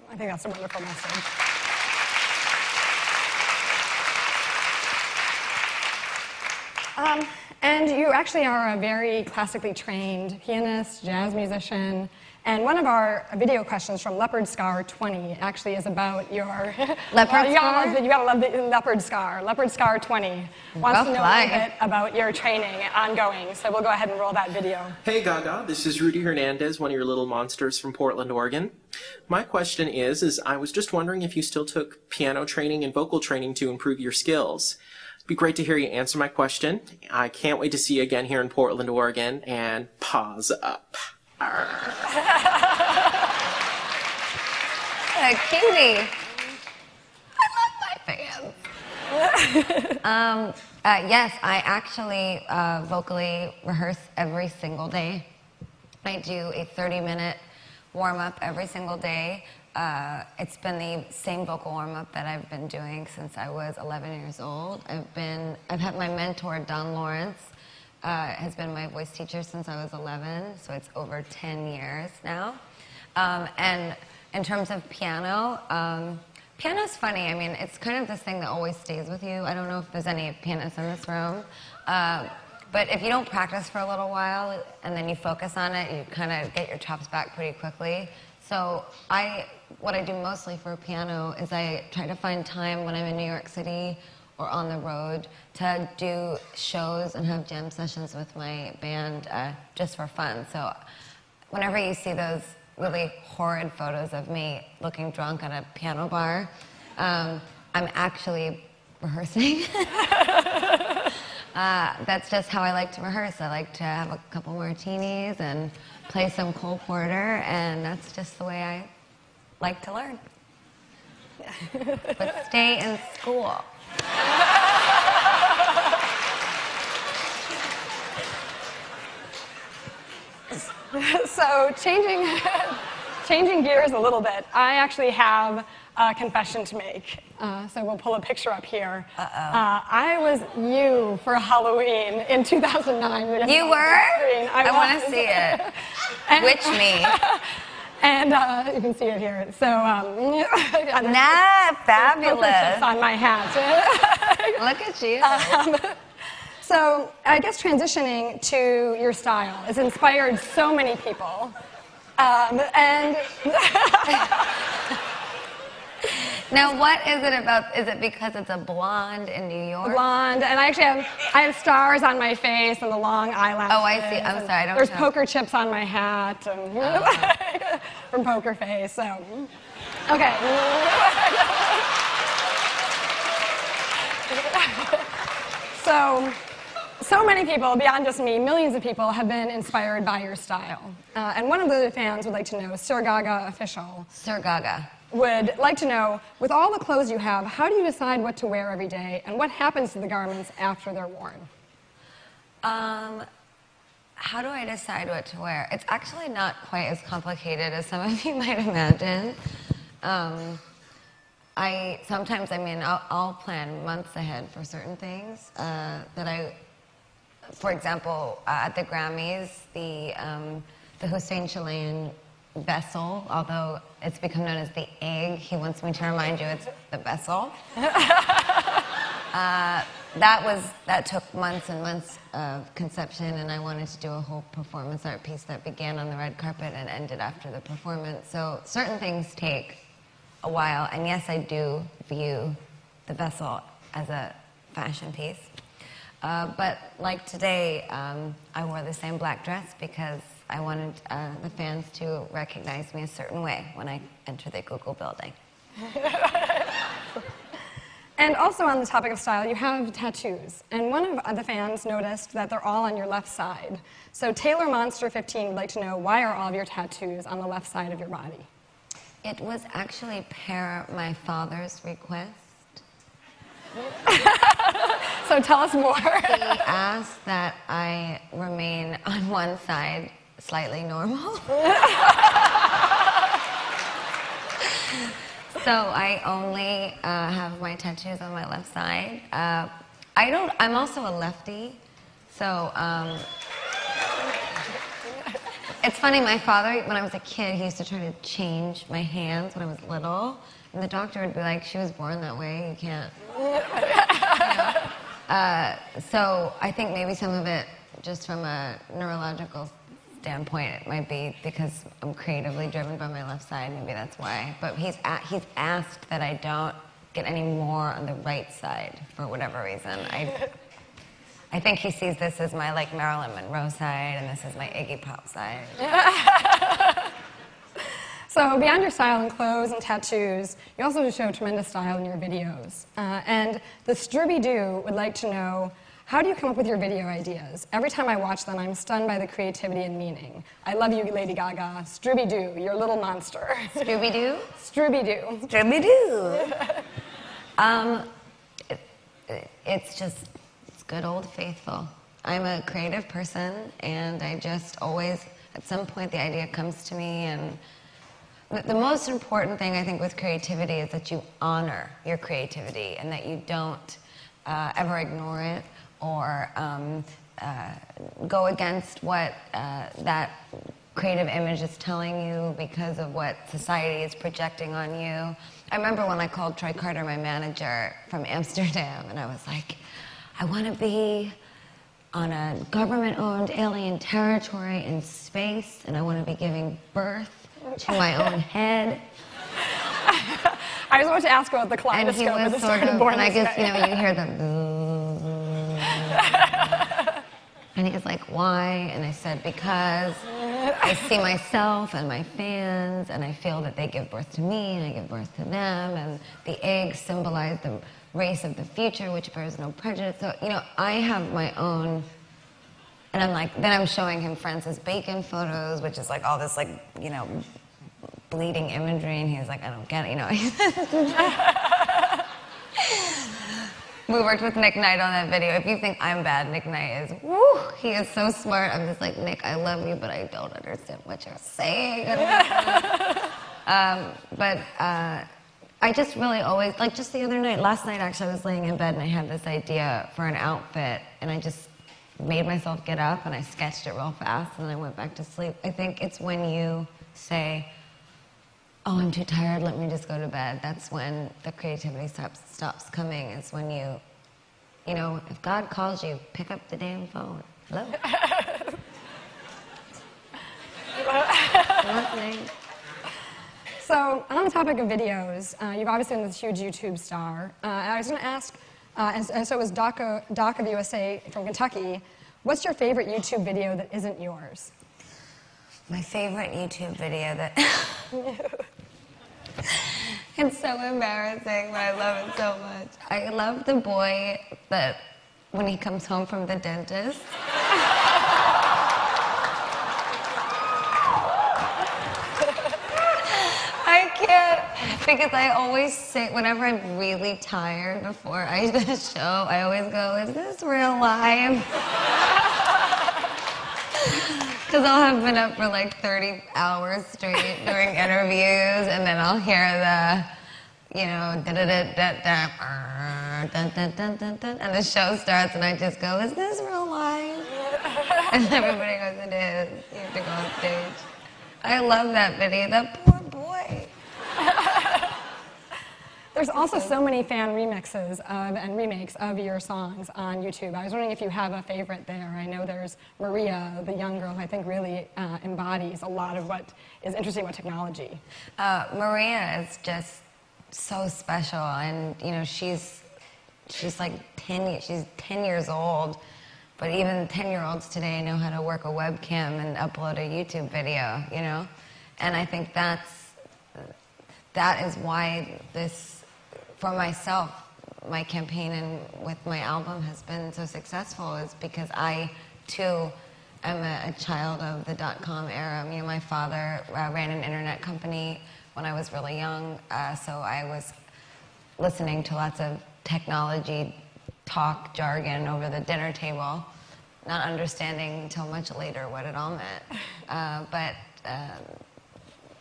I think that's a wonderful message. And you actually are a very classically trained pianist, jazz musician, and one of our video questions from Leopard Scar 20 actually is about your... Leopard Scar? You gotta love the Leopard Scar. Leopard Scar 20 wants to know a little bit about your training ongoing, so we'll go ahead and roll that video. Hey Gaga, this is Rudy Hernandez, one of your little monsters from Portland, Oregon. My question is I was just wondering if you still took piano training and vocal training to improve your skills. It'd be great to hear you answer my question. I can't wait to see you again here in Portland, Oregon, and pause up. A cutie. I love my fans. Yes, I actually vocally rehearse every single day. I do a 30-minute warm-up every single day. It's been the same vocal warm-up that I've been doing since I was 11 years old. I've had my mentor, Don Lawrence, has been my voice teacher since I was 11, so it's over 10 years now. And in terms of piano, piano's funny. I mean, it's kind of this thing that always stays with you. I don't know if there's any pianists in this room, but if you don't practice for a little while and then you focus on it, you kind of get your chops back pretty quickly. So what I do mostly for piano is I try to find time when I'm in New York City or on the road to do shows and have jam sessions with my band just for fun. So whenever you see those really horrid photos of me looking drunk at a piano bar, I'm actually rehearsing. That's just how I like to rehearse. I like to have a couple martinis and play some Cole Porter, and that's just the way I like to learn. But stay in school. So changing gears a little bit, I actually have a confession to make. So we'll pull a picture up here. I was you for Halloween in 2009. You were? I want to see it. Which me? And you can see it here. So, fabulous. On my hat. Look at you. So, I guess transitioning to your style has inspired so many people. Now, what is it about? Is it because it's a blonde in New York? Blonde, and I have stars on my face and the long eyelashes. Oh, I see. I'm sorry, I don't There's know. poker chips on my hat and from Poker Face. So, okay. So many people, beyond just me, millions of people have been inspired by your style. And one of the fans would like to know, Sir Gaga official. Sir Gaga. Would like to know, with all the clothes you have, how do you decide what to wear every day, and what happens to the garments after they're worn? How do I decide what to wear? It's actually not quite as complicated as some of you might imagine. Sometimes, I'll plan months ahead for certain things for example, at the Grammys, the Hussein Chalayan vessel, although it's become known as the egg, he wants me to remind you it's the vessel. That took months and months of conception, and I wanted to do a whole performance art piece that began on the red carpet and ended after the performance. So certain things take a while, and yes, I do view the vessel as a fashion piece. But like today, I wore the same black dress because I wanted the fans to recognize me a certain way when I enter the Google building. And also on the topic of style, you have tattoos. And one of the fans noticed that they're all on your left side. So Taylor Monster 15 would like to know, why are all of your tattoos on the left side of your body? It was actually per my father's request. So tell us more. He asked that I remain on one side slightly normal. So I only have my tattoos on my left side. I'm also a lefty, so It's funny, my father, when I was a kid, he used to try to change my hands when I was little, and the doctor would be like, she was born that way, you can't. So I think maybe some of it, just from a neurological standpoint, it might be because I'm creatively driven by my left side, maybe that's why. But he's asked that I don't get any more on the right side, for whatever reason. I think he sees this as my, like, Marilyn Monroe side, and this is my Iggy Pop side. So beyond your style in clothes and tattoos, you also show tremendous style in your videos. And the Strooby-Doo would like to know, how do you come up with your video ideas? Every time I watch them, I'm stunned by the creativity and meaning. I love you, Lady Gaga. Strooby-Doo, you're a little monster. Scooby-Doo? Strooby-Doo. Scooby-Doo! It's good old faithful. I'm a creative person, and I just always, at some point, the idea comes to me, and the most important thing, I think, with creativity is that you honor your creativity and that you don't ever ignore it or go against what that creative image is telling you because of what society is projecting on you. I remember when I called Troy Carter, my manager from Amsterdam, and I was like, I want to be on a government-owned alien territory in space, and I want to be giving birth to my own head. I was about to ask about the kaleidoscope. And he was sort of, and I guess, you know, you hear the and he's like, why? And I said, because I see myself and my fans, and I feel that they give birth to me, and I give birth to them, and the eggs symbolize the race of the future, which bears no prejudice. So, you know, I have my own, and I'm like, then I'm showing him Francis Bacon photos, which is like all this, like, you know, bleeding imagery, and he's like, I don't get it, you know. We worked with Nick Knight on that video. If you think I'm bad, Nick Knight is, woo, he is so smart. I'm just like, Nick, I love you, but I don't understand what you're saying. I just really always, like just the other night, last night actually, I was laying in bed and I had this idea for an outfit, and I just made myself get up and I sketched it real fast and then I went back to sleep. I think it's when you say, oh, I'm too tired, let me just go to bed. That's when the creativity stops coming. It's when you know, if God calls you, pick up the damn phone. Hello? Listening. So, on the topic of videos, you've obviously been this huge YouTube star. I was going to ask, and so was Doc of USA from Kentucky, what's your favorite YouTube video that isn't yours? My favorite YouTube video that... It's so embarrassing, but I love it so much. I love the boy that, when he comes home from the dentist... I can't, because I always say, whenever I'm really tired before I do the show, I always go, is this real life? Because I'll have been up for like 30 hours straight doing interviews, and then I'll hear the, you know, and the show starts, and I just go, is this real life? And everybody goes, it is. You have to go on stage. I love that video. That poor boy. There's also so many fan remixes and remakes of your songs on YouTube. I was wondering if you have a favorite there. I know there's Maria, the young girl, who I think really embodies a lot of what is interesting about technology. Maria is just so special, and you know, she's like 10. She's 10 years old, but even 10-year-olds today know how to work a webcam and upload a YouTube video. You know, and I think that is why this. For myself, my campaign and with my album has been so successful is because I, too, am a child of the .com era. You know, my father ran an internet company when I was really young, so I was listening to lots of technology talk jargon over the dinner table, not understanding until much later what it all meant. But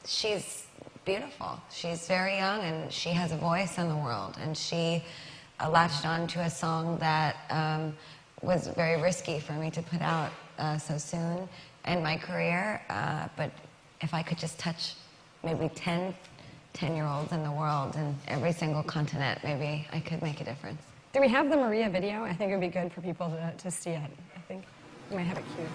she's beautiful. She's very young, and she has a voice in the world, and she latched on to a song that was very risky for me to put out so soon, in my career, but if I could just touch maybe 10-year-olds in the world in every single continent, maybe I could make a difference. Do we have the Maria video? I think it would be good for people to see it. I think we might have it queued.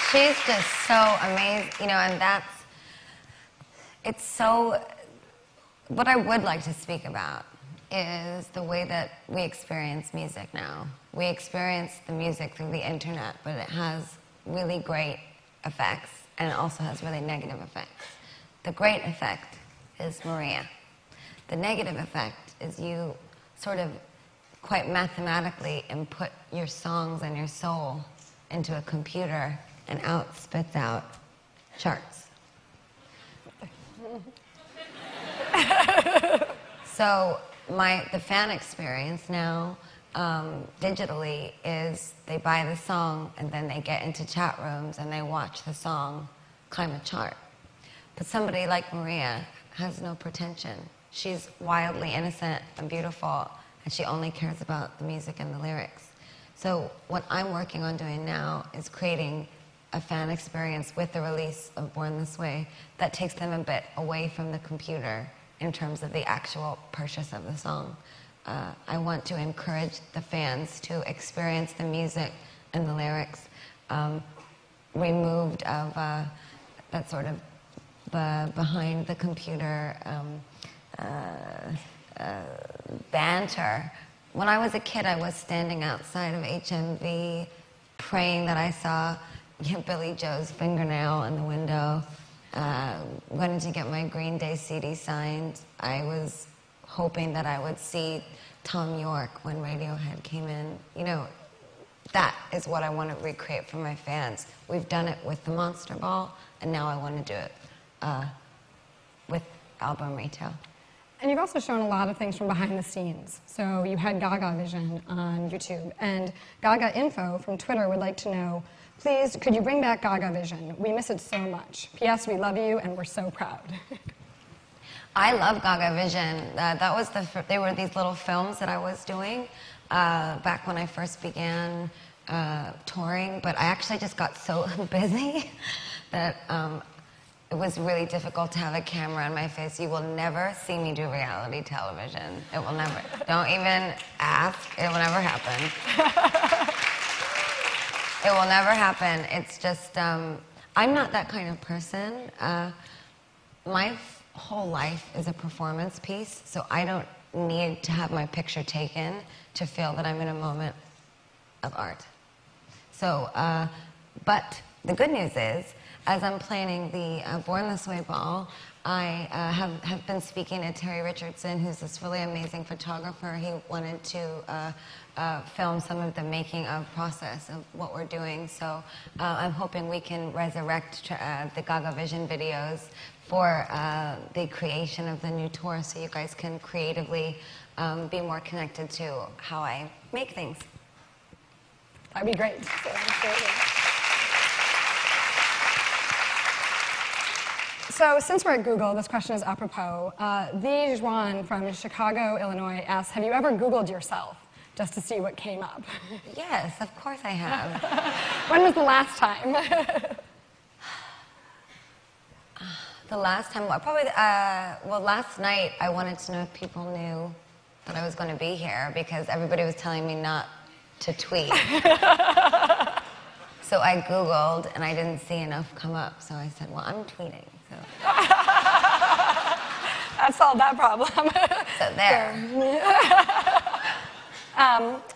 She's just so amazing, you know, and it's so, what I would like to speak about is the way that we experience music now. We experience the music through the internet, but it has really great effects, and it also has really negative effects. The great effect is Maria. The negative effect is you sort of quite mathematically input your songs and your soul into a computer, and out spits out charts. So the fan experience now digitally is they buy the song and then they get into chat rooms and they watch the song climb a chart. But somebody like Maria has no pretension. She's wildly innocent and beautiful, and she only cares about the music and the lyrics. So what I'm working on doing now is creating a fan experience with the release of Born This Way that takes them a bit away from the computer in terms of the actual purchase of the song. I want to encourage the fans to experience the music and the lyrics removed of that sort of behind the computer banter. When I was a kid, I was standing outside of HMV praying that I saw Billy Joe's fingernail in the window, wanted to get my Green Day CD signed. I was hoping that I would see Tom York when Radiohead came in. You know, that is what I want to recreate for my fans. We've done it with the Monster Ball, and now I want to do it with album retail. And you've also shown a lot of things from behind the scenes. So you had Gaga Vision on YouTube, and Gaga Info from Twitter would like to know, please, could you bring back Gaga Vision? We miss it so much. P.S. We love you, and we're so proud. I love Gaga Vision. That was they were these little films that I was doing back when I first began touring, but I actually just got so busy that it was really difficult to have a camera in my face. You will never see me do reality television. It will never. Don't even ask. It will never happen. It will never happen. It's just, I'm not that kind of person. My whole life is a performance piece, so I don't need to have my picture taken to feel that I'm in a moment of art. So, but the good news is, as I'm planning the Born This Way ball, I have been speaking to Terry Richardson, who's this really amazing photographer. He wanted to film some of the making of process of what we're doing. So I'm hoping we can resurrect the Gaga Vision videos for the creation of the new tour, so you guys can creatively be more connected to how I make things. That'd be great. So since we're at Google, this question is apropos. The Juan from Chicago, Illinois asks, have you ever Googled yourself just to see what came up? Yes, of course I have. When was the last time? The last time, probably, well, last night I wanted to know if people knew that I was going to be here because everybody was telling me not to tweet. So I Googled and I didn't see enough come up, so I said, well, I'm tweeting. So. That solved that problem. So there.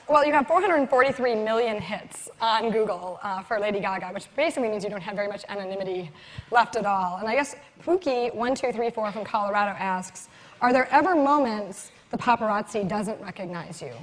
Well, you have 443 million hits on Google for Lady Gaga, which basically means you don't have very much anonymity left at all. And I guess Pookie1234 from Colorado asks, are there ever moments the paparazzi doesn't recognize you?